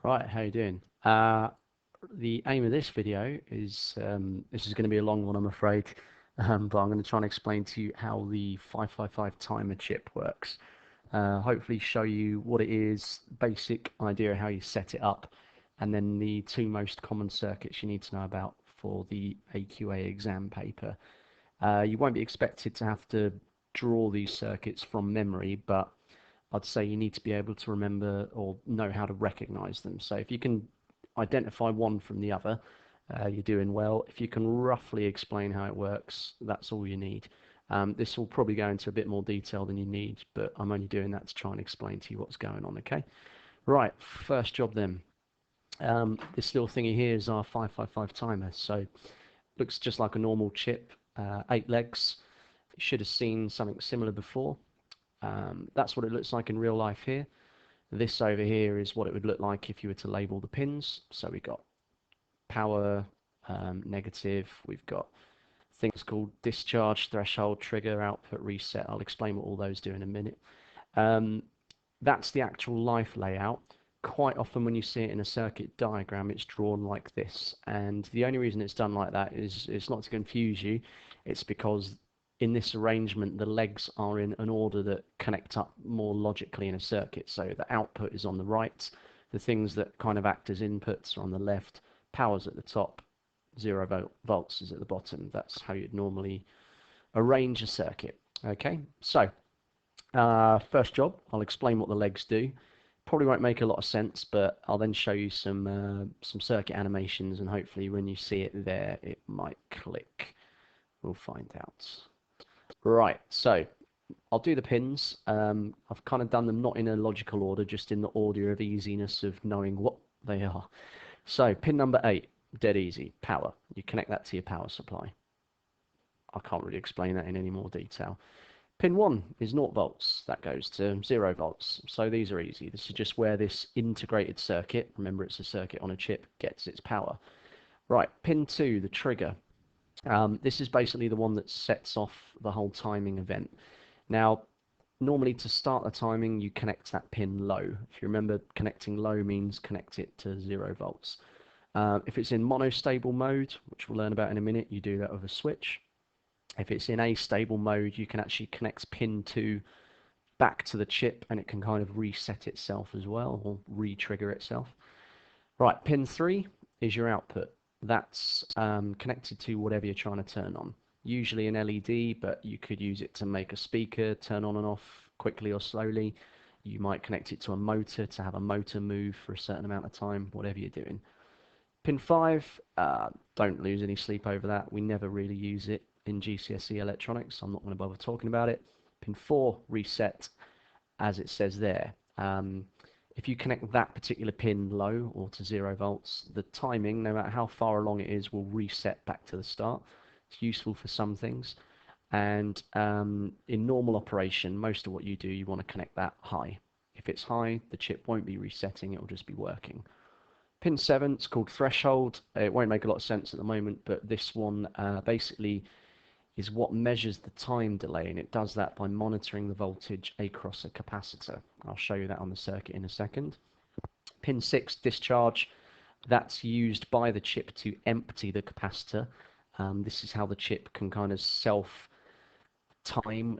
Right, how you doing? The aim of this video is this is going to be a long one, I'm afraid, but I'm going to try and explain to you how the 555 timer chip works. Hopefully show you what it is, basic idea of how you set it up, and then the two most common circuits you need to know about for the AQA exam paper. You won't be expected to have to draw these circuits from memory, but I'd say you need to be able to remember or know how to recognize them. So if you can identify one from the other, you're doing well. If you can roughly explain how it works, that's all you need. This will probably go into a bit more detail than you need, but I'm only doing that to try and explain to you what's going on, okay? Right, first job then. This little thingy here is our 555 timer. So looks just like a normal chip, 8 legs. You should have seen something similar before. That's what it looks like in real life here. This over here is what it would look like if you were to label the pins. So we've got power, negative, we've got things called discharge, threshold, trigger, output, reset. I'll explain what all those do in a minute. That's the actual life layout. Quite often when you see it in a circuit diagram, it's drawn like this. And the only reason it's done like that is it's not to confuse you. It's because in this arrangement, the legs are in an order that connect up more logically in a circuit. So the output is on the right, the things that kind of act as inputs are on the left, power's at the top, 0 volts is at the bottom. That's how you'd normally arrange a circuit. Okay, so first job, I'll explain what the legs do. Probably won't make a lot of sense, but I'll then show you some circuit animations, and hopefully when you see it there, it might click. We'll find out. Right, so I'll do the pins. I've kind of done them not in a logical order, just in the order of easiness of knowing what they are. So pin number 8, dead easy, power. You connect that to your power supply. I can't really explain that in any more detail. Pin 1 is 0 volts. That goes to 0 volts. So these are easy. This is just where this integrated circuit, remember it's a circuit on a chip, gets its power. Right, pin 2, the trigger. This is basically the one that sets off the whole timing event. Now, normally to start the timing, you connect that pin low. If you remember, connecting low means connect it to 0 volts. If it's in monostable mode, which we'll learn about in a minute, you do that with a switch. If it's in astable mode, you can actually connect pin 2 back to the chip, and it can kind of reset itself as well, or re-trigger itself. Right, pin 3 is your output. That's connected to whatever you're trying to turn on. Usually an LED, but you could use it to make a speaker turn on and off quickly or slowly. You might connect it to a motor to have a motor move for a certain amount of time, whatever you're doing. Pin 5, don't lose any sleep over that. We never really use it in GCSE electronics, so I'm not going to bother talking about it. Pin 4, reset, as it says there. If you connect that particular pin low or to 0 volts, the timing, no matter how far along it is, will reset back to the start. It's useful for some things. And in normal operation, most of what you do, you want to connect that high. If it's high, the chip won't be resetting, it will just be working. Pin 7, it's called threshold. It won't make a lot of sense at the moment, but this one basically is what measures the time delay, and it does that by monitoring the voltage across a capacitor. I'll show you that on the circuit in a second. Pin 6, discharge. That's used by the chip to empty the capacitor. This is how the chip can kind of self-time,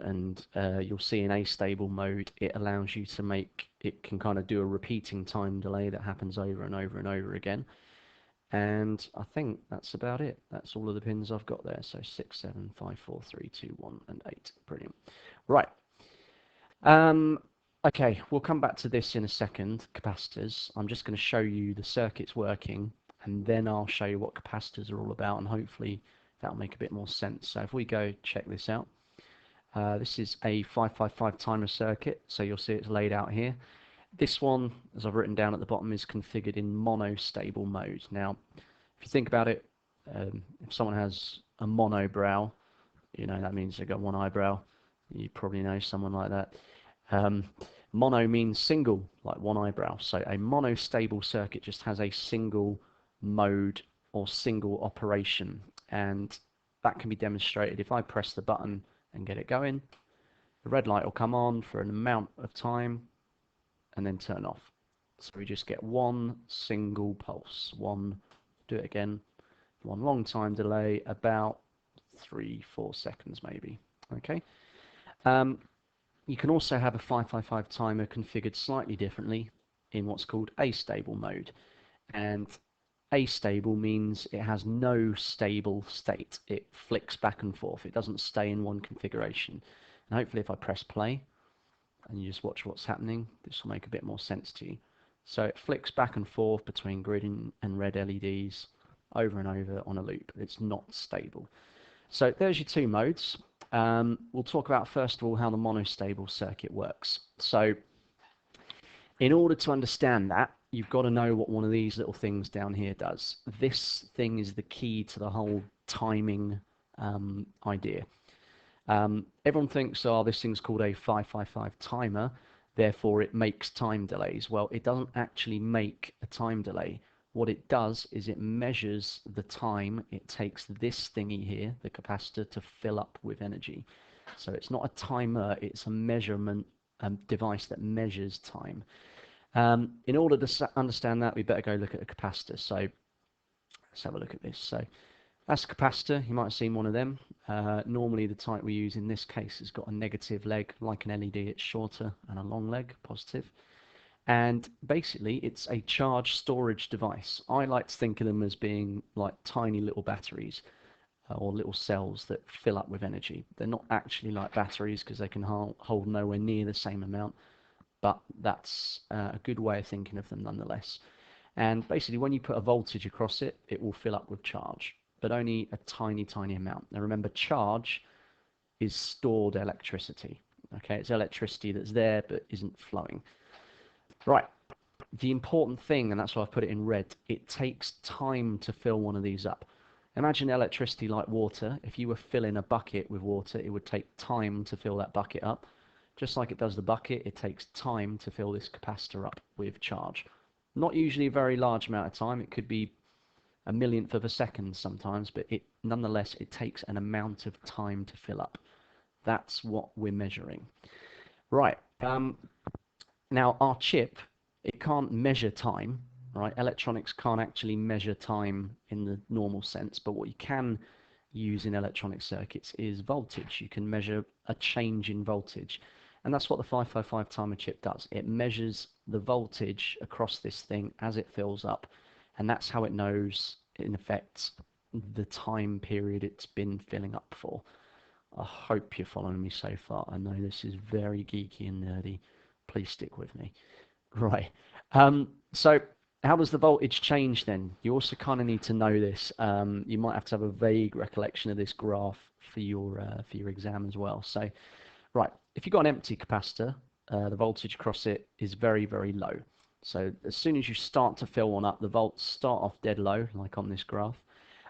and you'll see in astable mode, it allows you to make, it can kind of do a repeating time delay that happens over and over and over again. And I think that's about it. That's all of the pins I've got there. So 6, 7, 5, 4, 3, 2, 1, and 8. Brilliant. Right. Okay, we'll come back to this in a second, capacitors. I'm just going to show you the circuits working, and then I'll show you what capacitors are all about, and hopefully that'll make a bit more sense. So if we go check this out, this is a 555 timer circuit, so you'll see it's laid out here. This one, as I've written down at the bottom, is configured in monostable mode. Now, if you think about it, if someone has a monobrow, you know, that means they've got one eyebrow. You probably know someone like that. Mono means single, like one eyebrow. So a monostable circuit just has a single mode or single operation. And that can be demonstrated if I press the button and get it going. The red light will come on for an amount of time and then turn off. So we just get one single pulse. Do it again, one long time delay, about 3-4 seconds maybe. Okay. Um, you can also have a 555 timer configured slightly differently in what's called astable mode. And astable means it has no stable state. It flicks back and forth. It doesn't stay in one configuration. And hopefully if I press play and you just watch what's happening, this will make a bit more sense to you. So it flicks back and forth between green and red LEDs over and over on a loop. It's not stable. So there's your two modes. We'll talk about first of all how the monostable circuit works. So in order to understand that, you've got to know what one of these little things down here does. This thing is the key to the whole timing idea. Everyone thinks, oh, this thing's called a 555 timer, therefore it makes time delays. Well, it doesn't actually make a time delay. What it does is it measures the time it takes this thingy here, the capacitor, to fill up with energy. So it's not a timer, it's a measurement device that measures time. In order to understand that, we better go look at a capacitor. So let's have a look at this. So that's a capacitor. You might have seen one of them. Normally the type we use in this case has got a negative leg, like an LED, it's shorter, and a long leg, positive. And basically it's a charge storage device. I like to think of them as being like tiny little batteries or little cells that fill up with energy. They're not actually like batteries because they can hold nowhere near the same amount, but that's a good way of thinking of them nonetheless. And basically when you put a voltage across it, it will fill up with charge, but only a tiny, tiny amount. Now remember, charge is stored electricity. Okay, it's electricity that's there but isn't flowing. Right, the important thing, and that's why I put it in red, it takes time to fill one of these up. Imagine electricity like water. If you were filling a bucket with water, it would take time to fill that bucket up. Just like it does the bucket, it takes time to fill this capacitor up with charge. Not usually a very large amount of time. It could be a millionth of a second sometimes, but nonetheless, it takes an amount of time to fill up. That's what we're measuring. Right. Now, our chip, it can't measure time, right? Electronics can't actually measure time in the normal sense, but what you can use in electronic circuits is voltage. You can measure a change in voltage. And that's what the 555 timer chip does. It measures the voltage across this thing as it fills up. And that's how it knows, in effect, the time period it's been filling up for. I hope you're following me so far. I know this is very geeky and nerdy. Please stick with me. Right. So how does the voltage change then? You also kind of need to know this. You might have to have a vague recollection of this graph for your exam as well. So, right, if you've got an empty capacitor, the voltage across it is very, very low. So as soon as you start to fill one up, the volts start off dead low, like on this graph.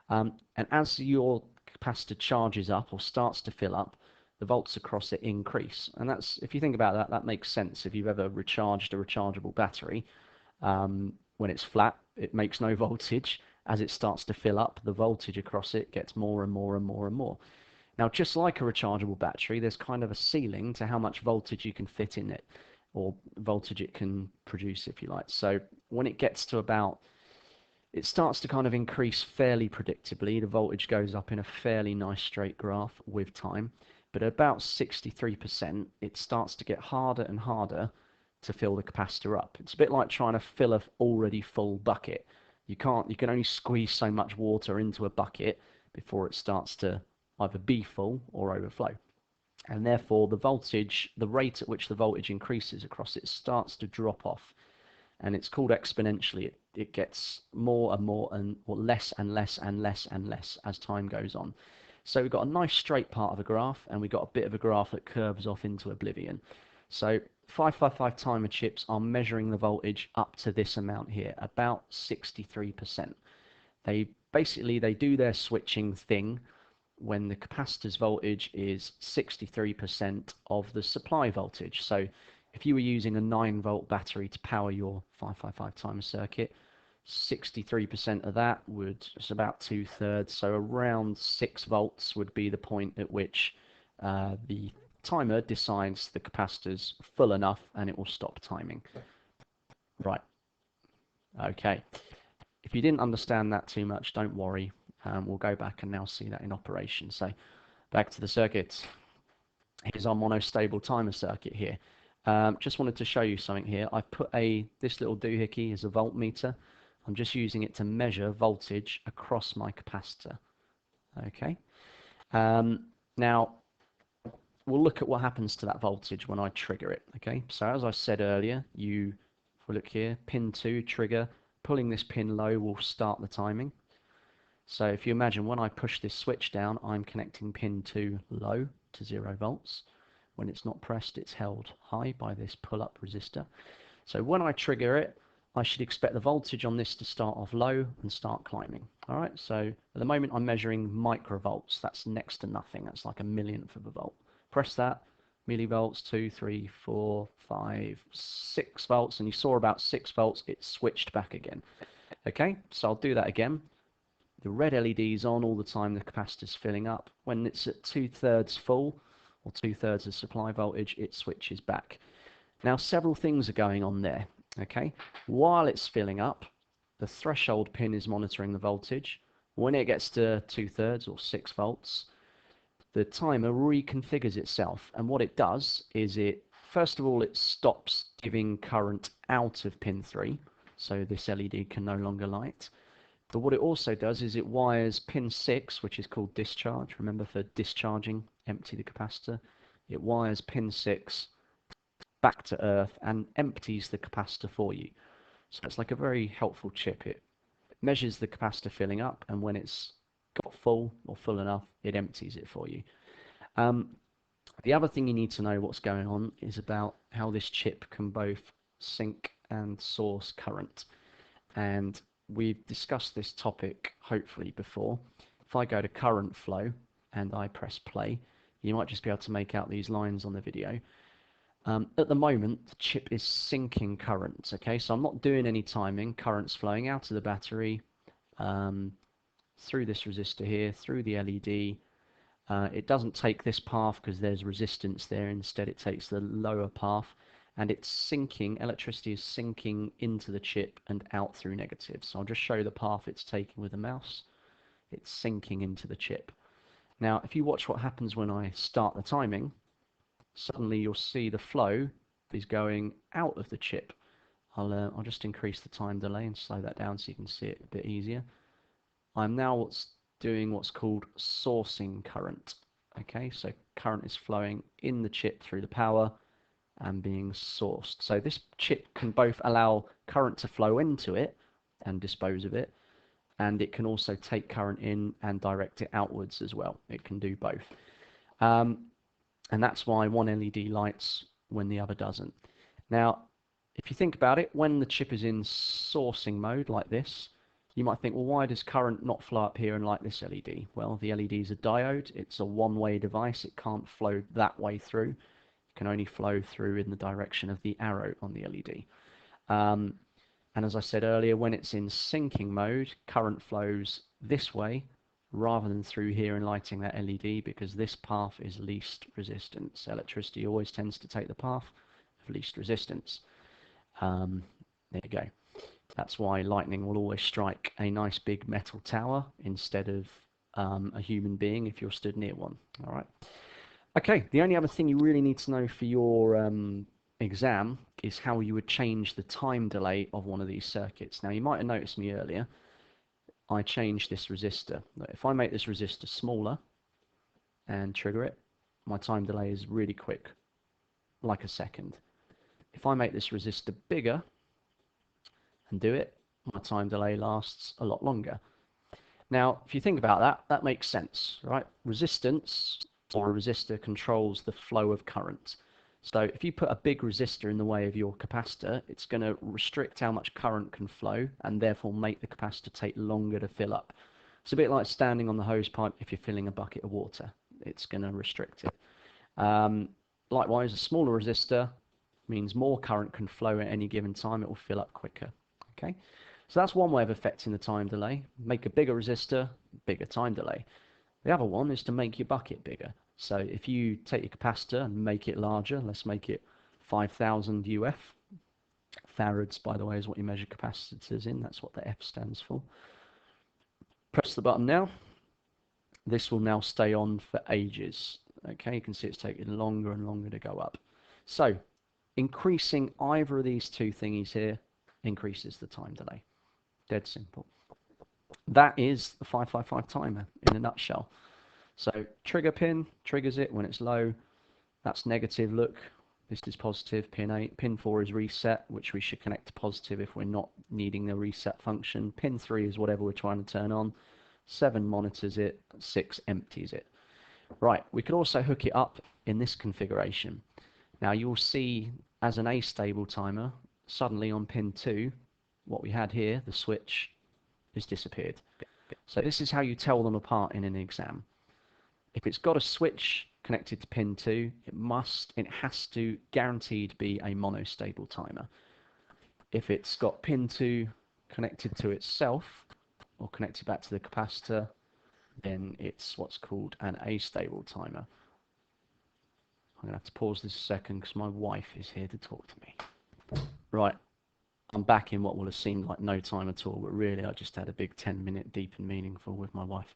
And as your capacitor charges up or starts to fill up, the volts across it increase. And that's, if you think about that, that makes sense. If you've ever recharged a rechargeable battery, when it's flat, it makes no voltage. As it starts to fill up, the voltage across it gets more and more and more and more. Now, just like a rechargeable battery, there's kind of a ceiling to how much voltage you can fit in it, or voltage it can produce, if you like. So when it gets to about, it starts to kind of increase fairly predictably. The voltage goes up in a fairly nice straight graph with time. But at about 63%, it starts to get harder and harder to fill the capacitor up. It's a bit like trying to fill an already full bucket. You can only squeeze so much water into a bucket before it starts to either be full or overflow. And therefore the voltage, the rate at which the voltage increases across it starts to drop off. And it's called exponentially. It gets more and more or less and less and less and less as time goes on. So we've got a nice straight part of a graph, and we've got a bit of a graph that curves off into oblivion. So 555 timer chips are measuring the voltage up to this amount here, about 63%. They do their switching thing when the capacitor's voltage is 63% of the supply voltage. So if you were using a 9-volt battery to power your 555 timer circuit, 63% of that it's about 2/3, so around 6 volts would be the point at which the timer decides the capacitor's full enough and it will stop timing. Right, Okay, if you didn't understand that too much, don't worry. We'll go back and now see that in operation. So back to the circuits. Here's our monostable timer circuit here. Just wanted to show you something here. I've put this little doohickey as a voltmeter. I'm just using it to measure voltage across my capacitor. Okay. Now we'll look at what happens to that voltage when I trigger it. Okay. So as I said earlier, if we look here, pin 2 trigger, pulling this pin low will start the timing. So if you imagine when I push this switch down, I'm connecting pin 2 low to 0 volts. When it's not pressed, it's held high by this pull-up resistor. So when I trigger it, I should expect the voltage on this to start off low and start climbing. All right, so at the moment I'm measuring microvolts. That's next to nothing. That's like a millionth of a volt. Press that, millivolts, 2, 3, 4, 5, 6 volts, and you saw about 6 volts, it switched back again. Okay, so I'll do that again. The red LED is on all the time the capacitor's filling up. When it's at 2/3 full, or 2/3 of supply voltage, it switches back. Now several things are going on there. Okay, while it's filling up, the threshold pin is monitoring the voltage. When it gets to 2/3 or 6 volts, the timer reconfigures itself, and what it does is first of all it stops giving current out of pin 3, so this LED can no longer light. But what it also does is it wires pin 6, which is called discharge. Remember, for discharging, empty the capacitor. It wires pin 6 back to earth and empties the capacitor for you. So it's like a very helpful chip. It measures the capacitor filling up, and when it's got full or full enough, it empties it for you. The other thing you need to know what's going on is about how this chip can both sink and source current. And we've discussed this topic hopefully before. If I go to current flow and I press play, you might just be able to make out these lines on the video. At the moment, the chip is sinking current. Okay, so I'm not doing any timing. Current's flowing out of the battery, through this resistor here, through the LED. It doesn't take this path because there's resistance there. Instead, it takes the lower path, and it's sinking. Electricity is sinking into the chip and out through negatives. So I'll just show you the path it's taking with the mouse. It's sinking into the chip. Now, if you watch what happens when I start the timing, suddenly you'll see the flow is going out of the chip. I'll just increase the time delay and slow that down so you can see it a bit easier. I'm now doing what's called sourcing current. Okay, so current is flowing in the chip through the power and being sourced. So this chip can both allow current to flow into it and dispose of it, and it can also take current in and direct it outwards as well. It can do both. And that's why one LED lights when the other doesn't. Now, if you think about it, when the chip is in sourcing mode like this, you might think, well, why does current not flow up here and light this LED? Well, the LED is a diode. It's a one-way device. It can't flow that way through. It can only flow through in the direction of the arrow on the LED. And as I said earlier, when it's in sinking mode, current flows this way rather than through here and lighting that LED, because this path is least resistance. Electricity always tends to take the path of least resistance. There you go. That's why lightning will always strike a nice big metal tower instead of a human being if you're stood near one. All right. Okay, the only other thing you really need to know for your exam is how you would change the time delay of one of these circuits. Now, you might have noticed me earlier. I changed this resistor. If I make this resistor smaller and trigger it, my time delay is really quick, like a second. If I make this resistor bigger and do it, my time delay lasts a lot longer. Now, if you think about that, that makes sense, right? Resistance, or a resistor, controls the flow of current. So if you put a big resistor in the way of your capacitor, it's going to restrict how much current can flow and therefore make the capacitor take longer to fill up. It's a bit like standing on the hose pipe if you're filling a bucket of water. It's going to restrict it. Likewise, a smaller resistor means more current can flow at any given time. It will fill up quicker. Okay, so that's one way of affecting the time delay. Make a bigger resistor, bigger time delay. The other one is to make your bucket bigger. So if you take your capacitor and make it larger, let's make it 5,000 UF, Farads, by the way, is what you measure capacitors in. That's what the F stands for. Press the button now. This will now stay on for ages. Okay, you can see it's taking longer and longer to go up. So increasing either of these two thingies here increases the time delay. Dead simple. That is the 555 timer in a nutshell. So trigger pin triggers it when it's low. That's negative, look. This is positive, pin 8. Pin 4 is reset, which we should connect to positive if we're not needing the reset function. Pin 3 is whatever we're trying to turn on. 7 monitors it, 6 empties it. Right, we could also hook it up in this configuration. Now you'll see as an astable timer, suddenly on pin 2, what we had here, the switch, has disappeared. So this is how you tell them apart in an exam. If it's got a switch connected to pin 2, it has to guaranteed be a monostable timer. If it's got pin 2 connected to itself, or connected back to the capacitor, then it's what's called an astable timer. I'm going to have to pause this a second because my wife is here to talk to me. Right, I'm back in what will have seemed like no time at all, but really I just had a big 10-minute deep and meaningful with my wife.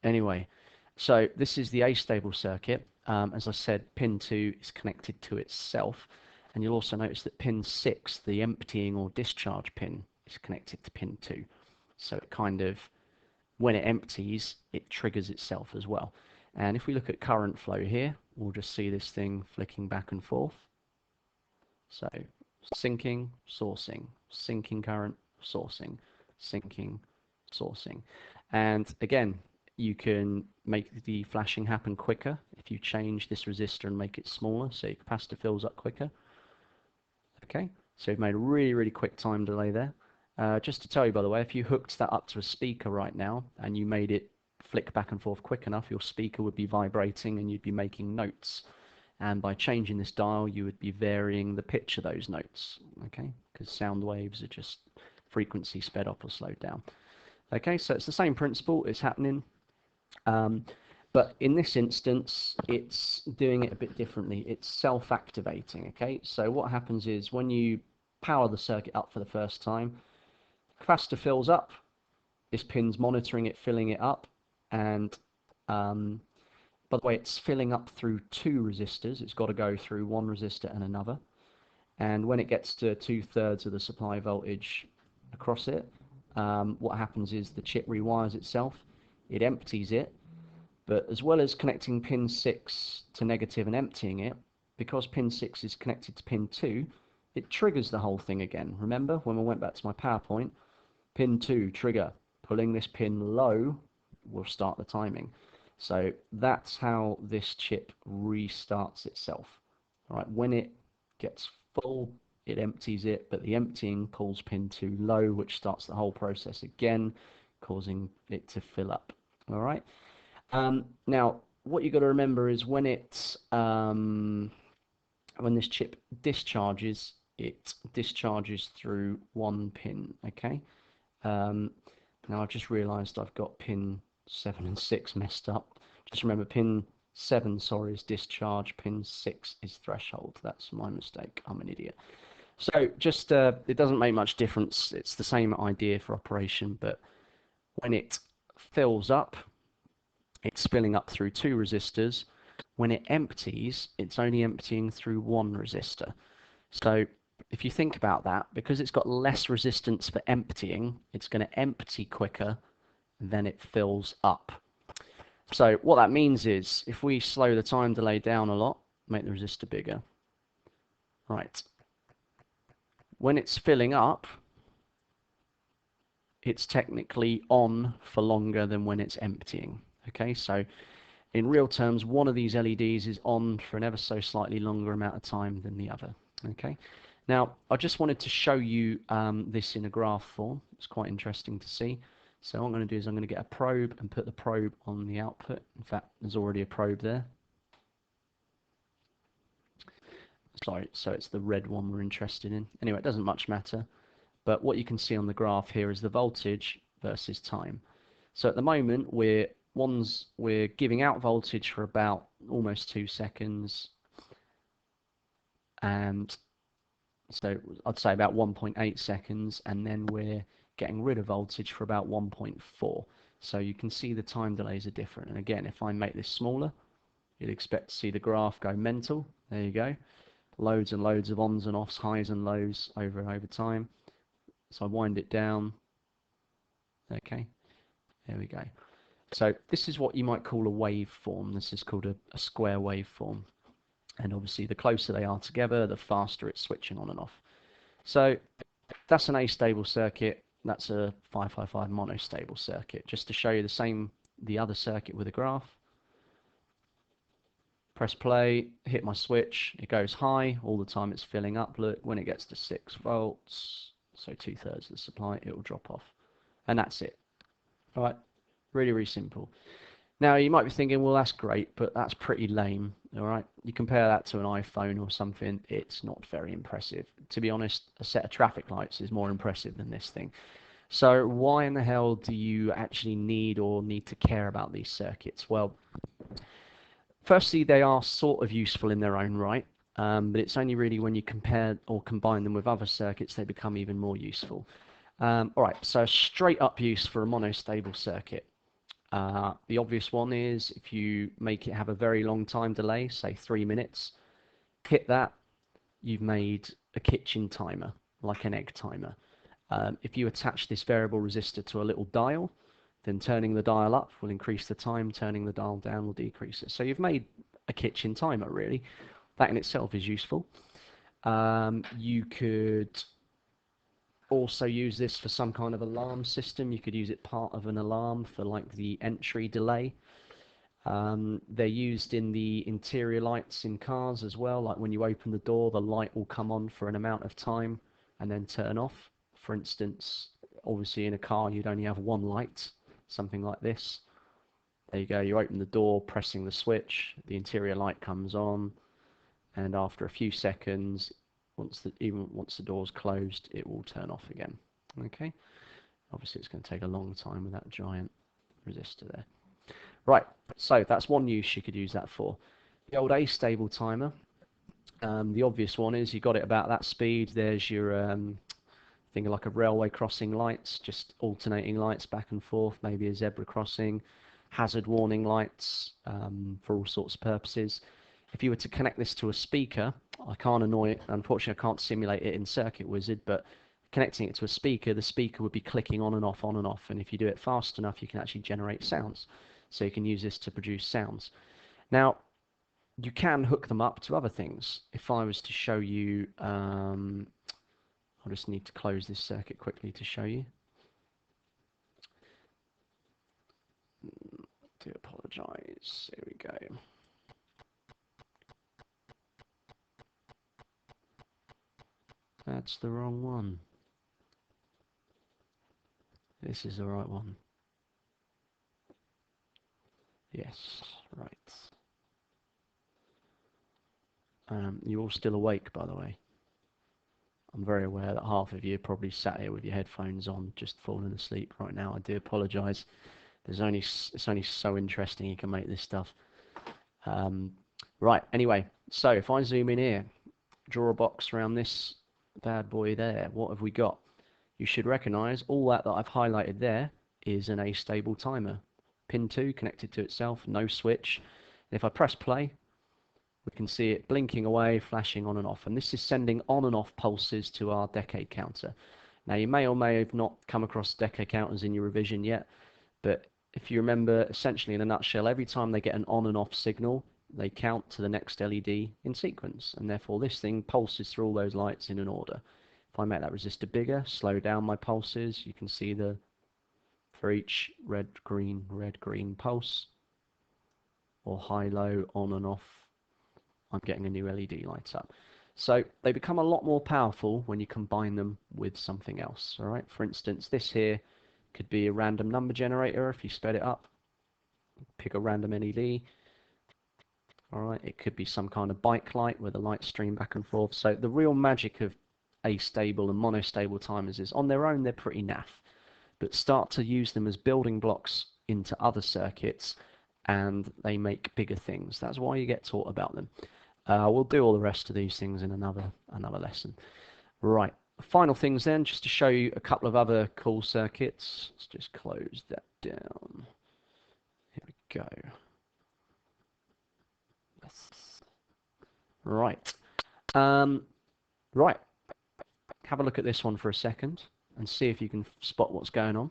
Anyway, so this is the astable circuit. As I said, pin 2 is connected to itself, and you'll also notice that pin 6, the emptying or discharge pin, is connected to pin 2. So it kind of, when it empties, it triggers itself as well. And if we look at current flow here, we'll just see this thing flicking back and forth. So sinking, sourcing, sinking current, sourcing, sinking, sourcing. And again, you can make the flashing happen quicker if you change this resistor and make it smaller, so your capacitor fills up quicker. Okay, so we've made a really, really quick time delay there. Just to tell you, by the way, if you hooked that up to a speaker right now and you made it flick back and forth quick enough, your speaker would be vibrating and you'd be making notes. And by changing this dial, you would be varying the pitch of those notes, okay? Because sound waves are just frequency sped up or slowed down. Okay, so it's the same principle, it's happening. But in this instance, it's doing it a bit differently. It's self-activating, okay? So what happens is when you power the circuit up for the first time, capacitor fills up, this pin's monitoring it, filling it up, and by the way, it's filling up through 2 resistors. It's got to go through one resistor and another. And when it gets to 2/3 of the supply voltage across it, what happens is the chip rewires itself. It empties it. But as well as connecting pin 6 to negative and emptying it, because pin 6 is connected to pin 2, it triggers the whole thing again. Remember, when we went back to my PowerPoint, pin 2, trigger. Pulling this pin low will start the timing. So that's how this chip restarts itself. All right, when it gets full, it empties it, but the emptying pulls pin 2 low, which starts the whole process again, causing it to fill up. All right. Now, what you've got to remember is when it's when this chip discharges, it discharges through 1 pin. Okay. Now I've just realised I've got pin 7 and 6 messed up. Just remember, pin 7, sorry, is discharge. Pin 6 is threshold. That's my mistake. I'm an idiot. So just it doesn't make much difference. It's the same idea for operation, but when it fills up, it's filling up through 2 resistors. When it empties, it's only emptying through 1 resistor. So if you think about that, because it's got less resistance for emptying, it's going to empty quicker than it fills up. So what that means is, if we slow the time delay down a lot, make the resistor bigger. Right. When it's filling up, it's technically on for longer than when it's emptying. Okay, so in real terms, one of these LEDs is on for an ever so slightly longer amount of time than the other. Okay, now I just wanted to show you this in a graph form. It's quite interesting to see. So what I'm going to do is I'm going to get a probe and put the probe on the output. In fact, there's already a probe there. Sorry, so it's the red one we're interested in. Anyway, it doesn't much matter. But what you can see on the graph here is the voltage versus time. So at the moment, we're giving out voltage for about almost 2 seconds, and So I'd say about 1.8 seconds, and then we're getting rid of voltage for about 1.4. So you can see the time delays are different. And again, if I make this smaller, you'd expect to see the graph go mental. There you go. Loads and loads of ons and offs, highs and lows over time. So I wind it down. Okay, there we go. So this is what you might call a waveform. This is called a square waveform. And obviously the closer they are together, the faster it's switching on and off. So that's an astable circuit. That's a 555 monostable circuit. Just to show you the other circuit with a graph. Press play, hit my switch, it goes high, all the time it's filling up. Look, when it gets to 6 volts, so 2/3 of the supply, it will drop off. And that's it. All right, really, really simple. Now, you might be thinking, well, that's great, but that's pretty lame, all right? You compare that to an iPhone or something, it's not very impressive. To be honest, a set of traffic lights is more impressive than this thing. So why in the hell do you actually need to care about these circuits? Well, firstly, they are sort of useful in their own right, but it's only really when you compare or combine them with other circuits they become even more useful. All right, so straight up use for a monostable circuit. The obvious one is if you make it have a very long time delay, say 3 minutes, hit that, you've made a kitchen timer, like an egg timer. If you attach this variable resistor to a little dial, then turning the dial up will increase the time, turning the dial down will decrease it. So you've made a kitchen timer, really. That in itself is useful. You could also use this for some kind of alarm system. You could use it part of an alarm for like the entry delay. They're used in the interior lights in cars as well, like when you open the door, the light will come on for an amount of time and then turn off. For instance, obviously in a car you'd only have one light, something like this. There you go, you open the door, pressing the switch, the interior light comes on, and after a few seconds, even once the door's closed, it will turn off again. Okay, obviously it's going to take a long time with that giant resistor there. Right, so that's one use you could use that for. The old astable timer, the obvious one is you got it about that speed. There's your thing like a railway crossing lights, just alternating lights back and forth, maybe a zebra crossing, hazard warning lights for all sorts of purposes. If you were to connect this to a speaker, I can't unfortunately I can't simulate it in Circuit Wizard, but connecting it to a speaker, the speaker would be clicking on and off, and if you do it fast enough, you can actually generate sounds. So you can use this to produce sounds. Now, you can hook them up to other things. If I was to show you, I'll just need to close this circuit quickly to show you. Do apologize. Here we go. That's the wrong one. This is the right one. Yes, right. You're all still awake, by the way. I'm very aware that half of you are probably sat here with your headphones on, just falling asleep right now. I do apologise. It's only so interesting you can make this stuff. Right, anyway, so if I zoom in here, draw a box around this bad boy there, what have we got? You should recognise all that I've highlighted there is an astable timer. Pin 2 connected to itself, no switch. And if I press play, we can see it blinking away, flashing on and off. And this is sending on and off pulses to our decade counter. Now, you may or may have not come across decade counters in your revision yet, but if you remember, essentially in a nutshell, every time they get an on and off signal, they count to the next LED in sequence, and therefore this thing pulses through all those lights in an order. If I make that resistor bigger, slow down my pulses, you can see for each red, green pulse, or high, low, on and off, I'm getting a new LED light up. So they become a lot more powerful when you combine them with something else. All right. For instance, this here could be a random number generator. If you sped it up, pick a random LED. All right. It could be some kind of bike light where the lights stream back and forth. So the real magic of astable and monostable timers is on their own they're pretty naff, but start to use them as building blocks into other circuits, and they make bigger things. That's why you get taught about them. We'll do all the rest of these things in another lesson. Right, final things then, just to show you a couple of other cool circuits. Let's just close that down. Here we go. Right. Right. Have a look at this one for a second and see if you can spot what's going on.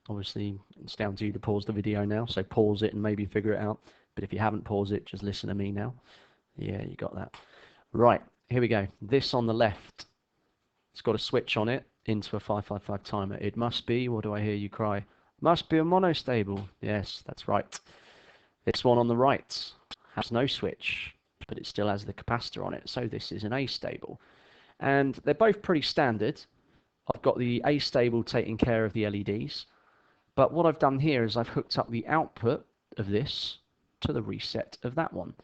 Obviously, it's down to you to pause the video now, so pause it and maybe figure it out. But if you haven't paused it, just listen to me now. Yeah, you got that. Right, here we go. This on the left, it's got a switch on it into a 555 timer. It must be, what do I hear you cry? Must be a monostable. Yes, that's right. This one on the right has no switch, but it still has the capacitor on it, so this is an astable. And they're both pretty standard. I've got the astable taking care of the LEDs, but what I've done here is I've hooked up the output of this to the reset of that one.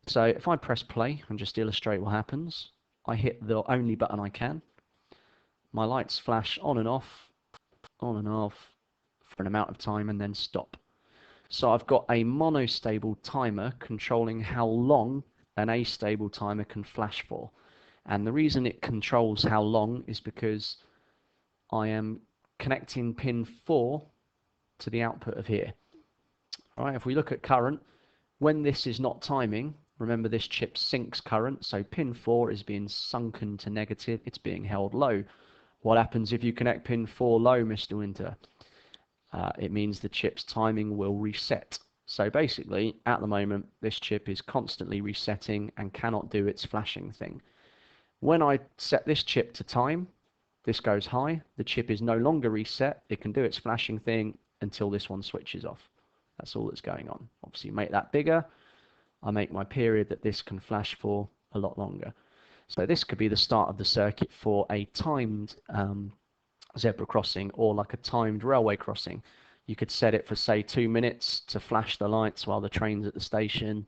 So if I press play and just illustrate what happens, I hit the only button I can. My lights flash on and off for an amount of time and then stop. So I've got a monostable timer controlling how long an astable timer can flash for. And the reason it controls how long is because I am connecting pin 4 to the output of here. All right, if we look at current, when this is not timing, remember this chip sinks current, so pin 4 is being sunken to negative, it's being held low. What happens if you connect pin 4 low, Mr. Winter? It means the chip's timing will reset. So basically, at the moment, this chip is constantly resetting and cannot do its flashing thing. When I set this chip to time, this goes high, the chip is no longer reset, it can do its flashing thing until this one switches off. That's all that's going on. Obviously, make that bigger, I make my period that this can flash for a lot longer. So this could be the start of the circuit for a timed zebra crossing or like a timed railway crossing. You could set it for say 2 minutes to flash the lights while the train's at the station,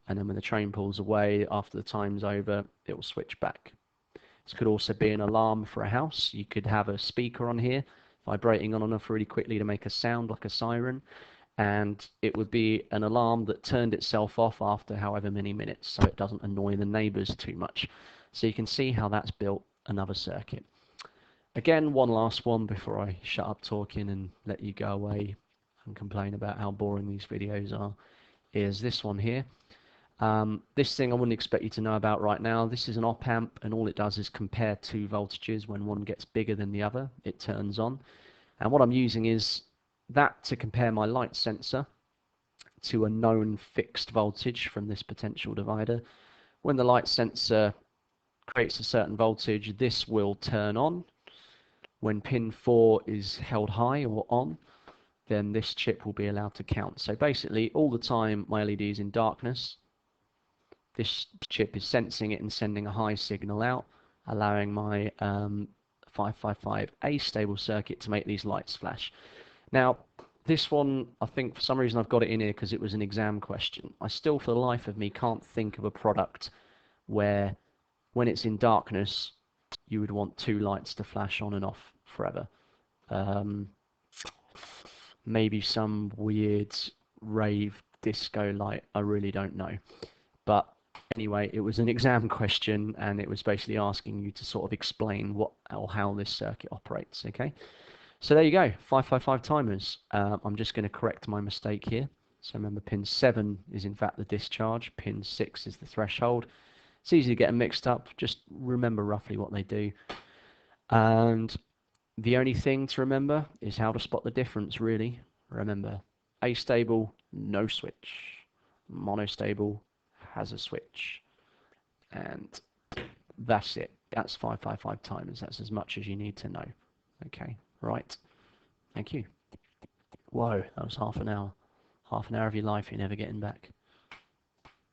and then when the train pulls away after the time's over, it will switch back. This could also be an alarm for a house. You could have a speaker on here vibrating on and off really quickly to make a sound like a siren, and it would be an alarm that turned itself off after however many minutes so it doesn't annoy the neighbors too much. So you can see how that's built another circuit. Again, one last one before I shut up talking and let you go away and complain about how boring these videos are, is this one here. This thing I wouldn't expect you to know about right now. This is an op amp, and all it does is compare two voltages. When one gets bigger than the other, it turns on. And what I'm using is that to compare my light sensor to a known fixed voltage from this potential divider. When the light sensor creates a certain voltage, this will turn on. When pin 4 is held high or on, then this chip will be allowed to count. So basically, all the time my LED is in darkness, this chip is sensing it and sending a high signal out, allowing my 555 astable circuit to make these lights flash. Now, this one, I think for some reason I've got it in here because it was an exam question. I still, for the life of me, can't think of a product where, when it's in darkness, you would want two lights to flash on and off forever. Maybe some weird rave disco light, I really don't know. But anyway, it was an exam question, and it was basically asking you to sort of explain what or how this circuit operates, okay? So there you go, 555 timers. I'm just going to correct my mistake here. So remember, pin 7 is in fact the discharge, pin 6 is the threshold. It's easy to get them mixed up, just remember roughly what they do. And the only thing to remember is how to spot the difference, really. Remember, astable, no switch. Monostable has a switch. And that's it. That's 555 timers. That's as much as you need to know. Okay, right. Thank you. Whoa, that was half an hour. Half an hour of your life you're never getting back.